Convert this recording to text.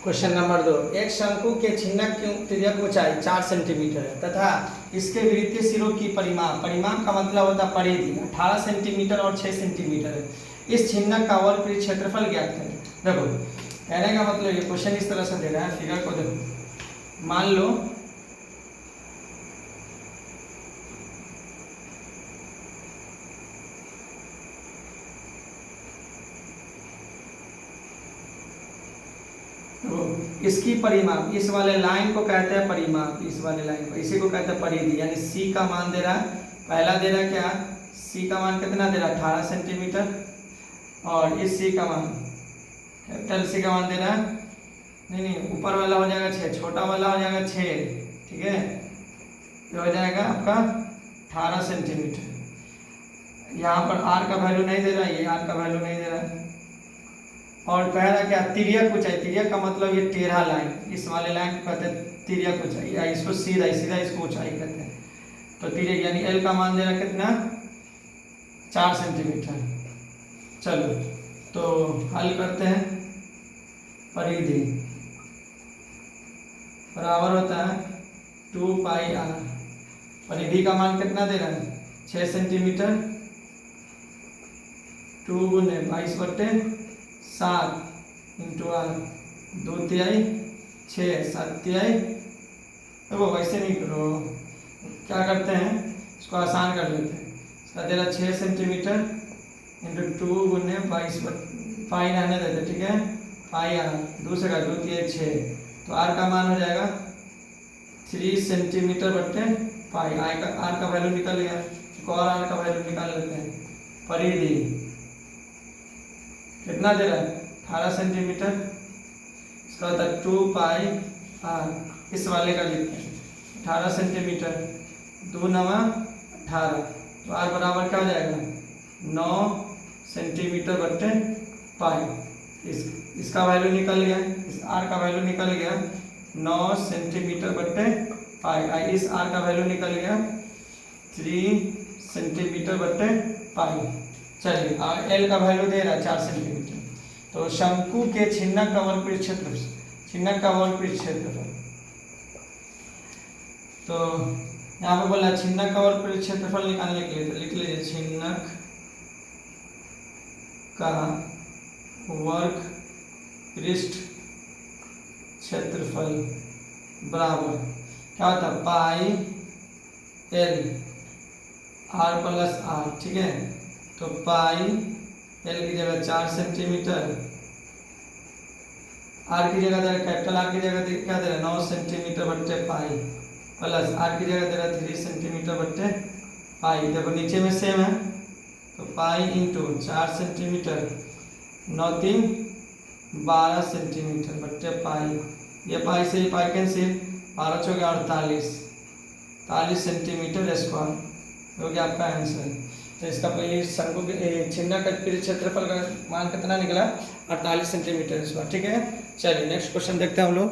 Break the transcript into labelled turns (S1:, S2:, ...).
S1: Question number 2, एक शंकु के छिन्नक की तिर्यक ऊंचाई 4 सेंटीमीटर है तथा इसके वृत्तीय सिरों की परिमाप का मतलब होता है परिधि 18 सेंटीमीटर और 6 सेंटीमीटर है। इस छिन्नक का वर्ग क्षेत्रफल ज्ञात करें। देखो कहने का मतलब ये क्वेश्चन इस तरह से दे रहा है, फिगर को देखो। मान लो इसकी परिमाप, इस वाले लाइन को कहते हैं परिमाप, इस वाले लाइन को, इसी को कहते हैं परिधि। यानी सी का मान दे रहा है, पहला दे रहा है क्या, सी का मान कितना दे रहा है 18 सेंटीमीटर, और इस सी का मान कैपिटल सी का मान दे रहा है, नहीं ऊपर वाला हो जाएगा 6, छोटा वाला हो जाएगा 6, ठीक है, ये हो जाएगा आपका 18 सेंटीमीटर। यहाँ पर आर का वैल्यू नहीं दे रहा है, ये आर का वैल्यू नहीं दे रहा है। और कह रहा क्या, तिर्यक ऊंचाई, तिर्यक का मतलब ये टेढ़ा लाइन, इस वाले लाइन को कहते हैं तिर्यक ऊंचाई, या इसको सीधा इसको ऊंचाई कहते हैं। तो तिर्यक यानी एल का मान दे रहा कितना 4 सेंटीमीटर। चलो तो हल करते हैं। परिधि बराबर होता है 2 पाई आर। परिधि का मान कितना दे रहा है 6 सेंटीमीटर, 2 गुने 22/7 इंटू आर, 2 तिहाई 6, 7 तिहाई। देखो वैसे नहीं करो, क्या करते हैं इसको आसान कर लेते हैं। इसका दे रहा 6 सेंटीमीटर इंटू 2 गुने 22 पाई रहने देते, ठीक है, पाई आर, दूसरे का 2 तिहाई 6, तो आर का मान हो जाएगा 3 सेंटीमीटर बट्टे पाई। आर का वैल्यू निकल गया, एक और आर का वैल्यू निकाल लेते हैं। परिधि कितना दे रहा है 18 सेंटीमीटर, इसका होता है 2 पाई आर, इस वाले का लिखते हैं 18 सेंटीमीटर, 2 नवा 18, तो आर बराबर क्या हो जाएगा 9 सेंटीमीटर बट्टे पाई। इसका वैल्यू निकल गया, इस आर का वैल्यू निकल गया 9 सेंटीमीटर बट्टे पाई, इस आर का वैल्यू निकल गया 3 सेंटीमीटर बट्टे पाई। चलिए और एल का वैल्यू दे रहा है 4 सेंटीमीटर। तो शंकु के छिन्नक का वर्गपीठ क्षेत्रफल, छिन्नक का वर्गपीठ क्षेत्रफल, तो यहाँ पे बोला छिन्नक का वर्गपीठ क्षेत्रफल निकालने के लिए, तो लिख लीजिए छिन्नक का वर्ग पृष्ठ क्षेत्रफल बराबर क्या होता है pi l r plus r, ठीक है। तो पाई एल की जगह 4 सेंटीमीटर, आर की जगह दे रहा, कैपिटल आर की जगह क्या दे रहा 9 सेंटीमीटर बट्टे पाई, प्लस आर की जगह दे रहा 3 सेंटीमीटर बट्टे पाई। देखो नीचे में सेम है, तो पाई इंटू 4 सेंटीमीटर, 9 3 12 सेंटीमीटर बट्टे पाई, ये पाई से ही पाई कैंसिल, 12 चौके 48 सेंटीमीटर स्क्वायर हो गया आपका आंसर। तो इसका पहले शंकु के छिन्नक का क्षेत्रफल का मान कितना निकला 48 सेंटीमीटर स्क्वायर, ठीक है। चलिए नेक्स्ट क्वेश्चन देखते हैं हम लोग।